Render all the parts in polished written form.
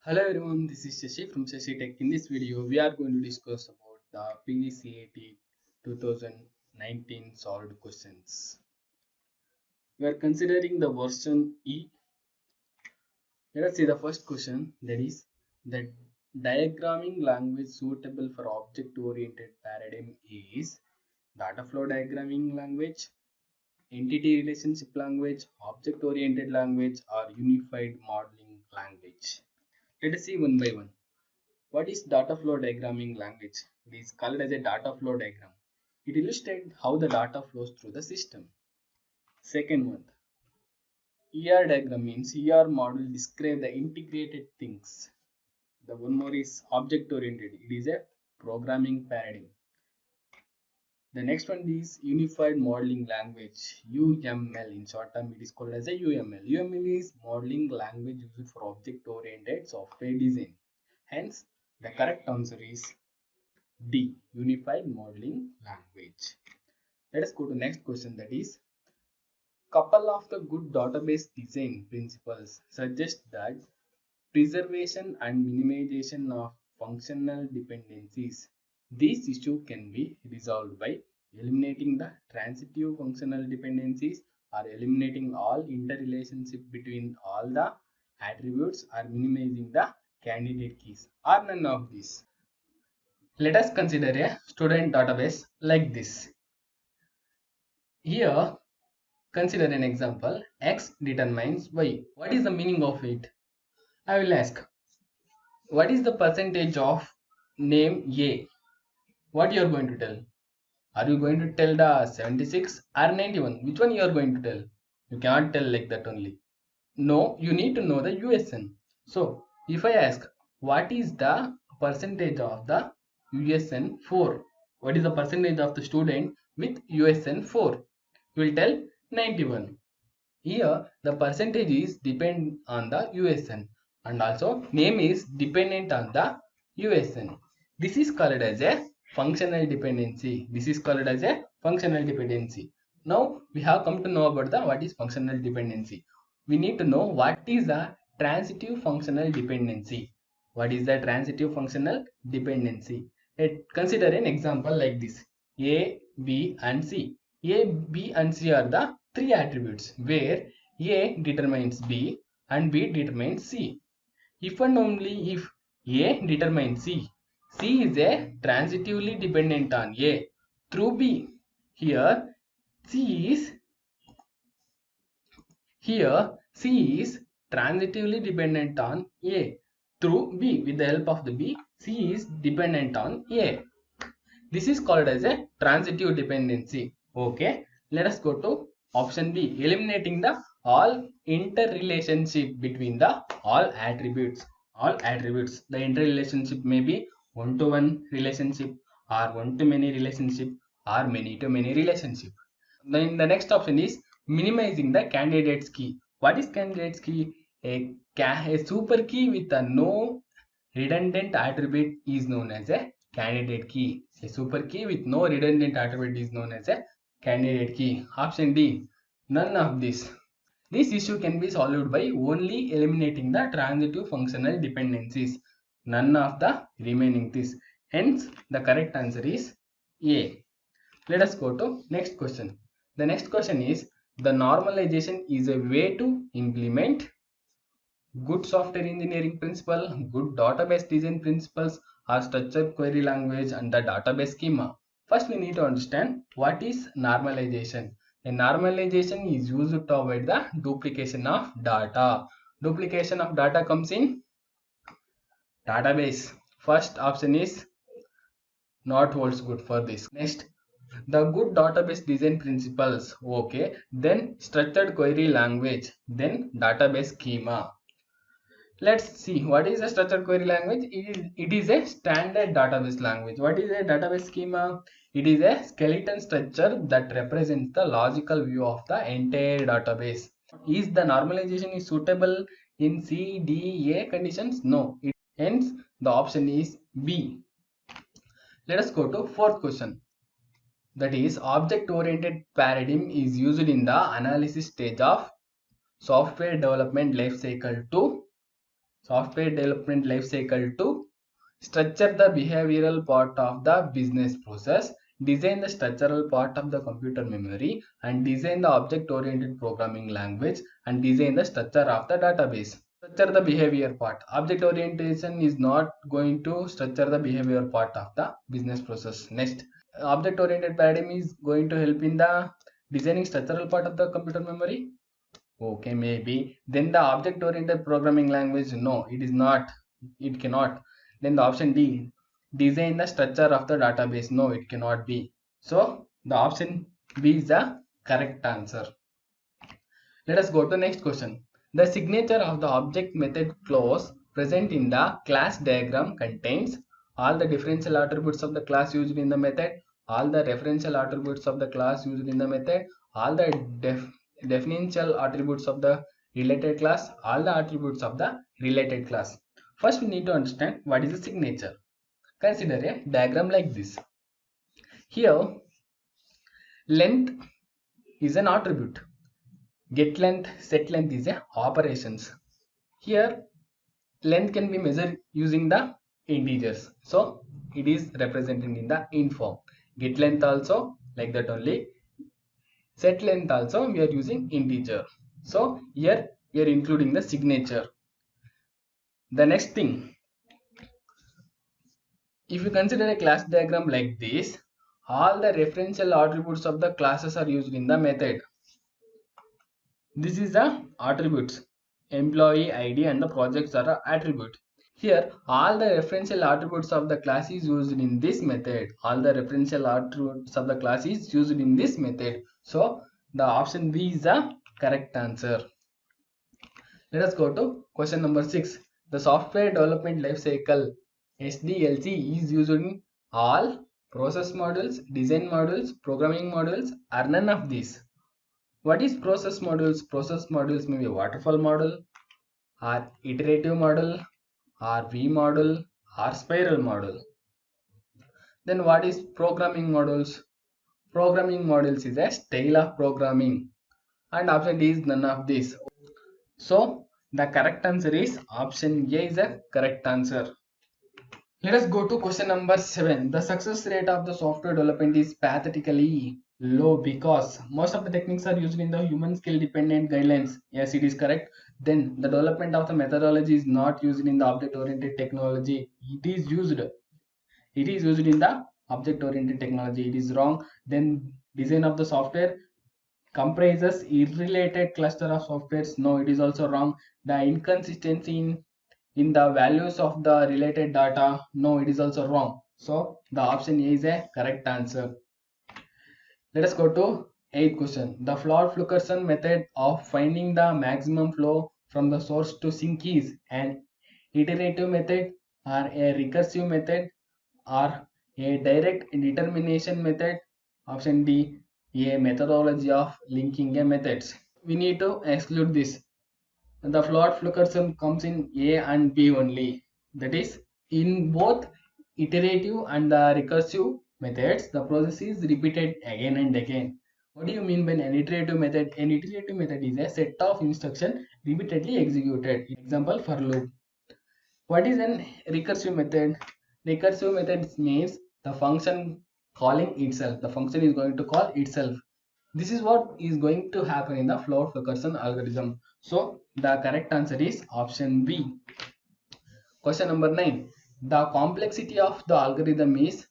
Hello everyone, this is Shashi from Shashi Tech. In this video, we are going to discuss about the PGCET 2019 solved questions. We are considering the version E. Let us see the first question, that is the diagramming language suitable for object-oriented paradigm is data flow diagramming language, entity relationship language, object-oriented language, or unified modeling language. Let us see one by one. What is data flow diagramming language? It is called as a data flow diagram. It illustrates how the data flows through the system. Second one, ER diagram means ER model describe the integrated things. The one more is object oriented. It is a programming paradigm. The next one is unified modeling language, UML. In short term, it is called as a UML. UML is modeling language used for object oriented software design. Hence, the correct answer is D. Unified modeling language. Let us go to next question, that is couple of the good database design principles suggest that preservation and minimization of functional dependencies. This issue can be resolved by eliminating the transitive functional dependencies or eliminating all interrelationship between all the attributes or minimizing the candidate keys or none of these. Let us consider a student database like this. Here, consider an example. X determines Y. What is the meaning of it? I will ask. What is the percentage of name A? What you are going to tell? Are you going to tell the 76 or 91? Which one you are going to tell? You cannot tell like that only. No, you need to know the USN. So, if I ask, what is the percentage of the USN 4? What is the percentage of the student with USN 4? You will tell 91. Here, the percentage is depend on the USN and also name is dependent on the USN. This is called as a functional dependency. This is called as a functional dependency. Now we have come to know about the what is functional dependency. We need to know what is the transitive functional dependency. What is the transitive functional dependency? Consider an example like this. A, B and C. A, B and C are the three attributes where A determines B and B determines C. If and only if A determines C, C is a transitively dependent on A through B. Here C is transitively dependent on A through B. With the help of the B, C is dependent on A. This is called as a transitive dependency. Okay, let us go to option B, eliminating the all interrelationship between the all attributes. All attributes. The interrelationship may be one-to-one relationship or one-to-many relationship or many-to-many relationship. Then the next option is minimizing the candidate's key. What is candidate's key? A super key with a no redundant attribute is known as a candidate key. A super key with no redundant attribute is known as a candidate key. Option D, none of this. This issue can be solved by only eliminating the transitive functional dependencies. None of the remaining things. Hence, the correct answer is A. Let us go to next question. The next question is, the normalization is a way to implement good software engineering principle, good database design principles, or structured query language and the database schema. First, we need to understand what is normalization. A normalization is used to avoid the duplication of data. Duplication of data comes in database. First option is not holds good for this. Next, the good database design principles. Okay, then structured query language, then database schema. Let's see what is a structured query language. It is a standard database language. What is a database schema? It is a skeleton structure that represents the logical view of the entire database. Is the normalization is suitable in C, D, A conditions? No. Hence, the option is B. Let us go to fourth question. That is, object-oriented paradigm is used in the analysis stage of software development life cycle to software development life cycle to structure the behavioral part of the business process, design the structural part of the computer memory, and design the object-oriented programming language, and design the structure of the database. Structure the behavior part. Object orientation is not going to structure the behavior part of the business process. Next, object-oriented paradigm is going to help in the designing structural part of the computer memory. Okay, maybe. Then the object-oriented programming language, no, it is not. It cannot. Then the option D, design the structure of the database. No, it cannot be. So the option B is the correct answer. Let us go to next question. The signature of the object method clause present in the class diagram contains all the differential attributes of the class used in the method, all the referential attributes of the class used in the method, all the definitional attributes of the related class, all the attributes of the related class. First, we need to understand what is the signature. Consider a diagram like this. Here, length is an attribute. Get length, set length is a operations. Here, length can be measured using the integers. So, it is represented in the int form. Get length also like that only. Set length also we are using integer. So, here we are including the signature. The next thing, if you consider a class diagram like this, all the referential attributes of the classes are used in the method. This is the attributes. Employee ID and the projects are an attribute. Here, all the referential attributes of the class is used in this method. All the referential attributes of the class is used in this method. So, the option B is the correct answer. Let us go to question number 6. The software development life cycle SDLC is used in all process modules, design modules, programming modules, or none of these. What is process modules? Process modules may be waterfall model, or iterative model, or V model, or spiral model. Then what is programming modules? Programming modules is a style of programming, and option D is none of these. So the correct answer is option A is a correct answer. Let us go to question number 7. The success rate of the software development is pathetically low because most of the techniques are used in the human skill dependent guidelines. Yes, it is correct. Then the development of the methodology is not used in the object oriented technology. It is used in the object oriented technology. It is wrong. Then design of the software comprises irrelated cluster of softwares. No, it is also wrong. The inconsistency in the values of the related data. No, it is also wrong. So the option A is a correct answer. Let us go to 8th question. The Floyd-Fulkerson method of finding the maximum flow from the source to sink is an iterative method, or a recursive method, or a direct determination method. Option D, a methodology of linking a methods. We need to exclude this. The Floyd-Fulkerson comes in A and B only. That is, in both iterative and the recursive methods, the process is repeated again and again. What do you mean by an iterative method? An iterative method is a set of instructions repeatedly executed. Example, for loop. What is an recursive method? Recursive method means the function calling itself. The function is going to call itself. This is what is going to happen in the Floyd-Fulkerson algorithm. So the correct answer is option B. Question number 9. The complexity of the algorithm is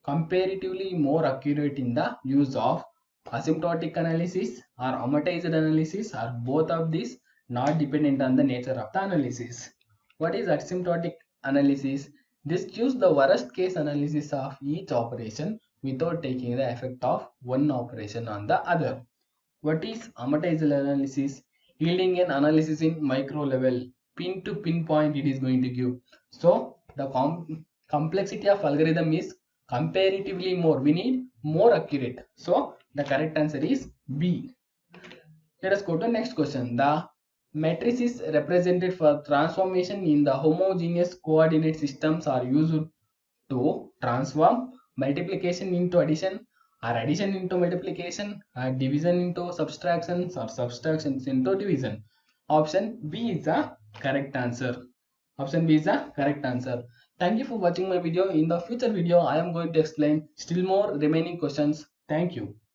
comparatively more accurate in the use of asymptotic analysis or amortized analysis, or both of these, not dependent on the nature of the analysis. What is asymptotic analysis? This gives the worst case analysis of each operation without taking the effect of one operation on the other. What is amortized analysis? Yielding an analysis in micro level, pin to pin point it is going to give. So the complexity of algorithm is comparatively more. We need more accurate. So the correct answer is B. Let us go to next question. The matrices represented for transformation in the homogeneous coordinate systems are used to transform multiplication into addition, or addition into multiplication, or division into subtractions, or subtractions into division. Option B is the correct answer. Option B is the correct answer. Thank you for watching my video. In the future video, I am going to explain still more remaining questions. Thank you.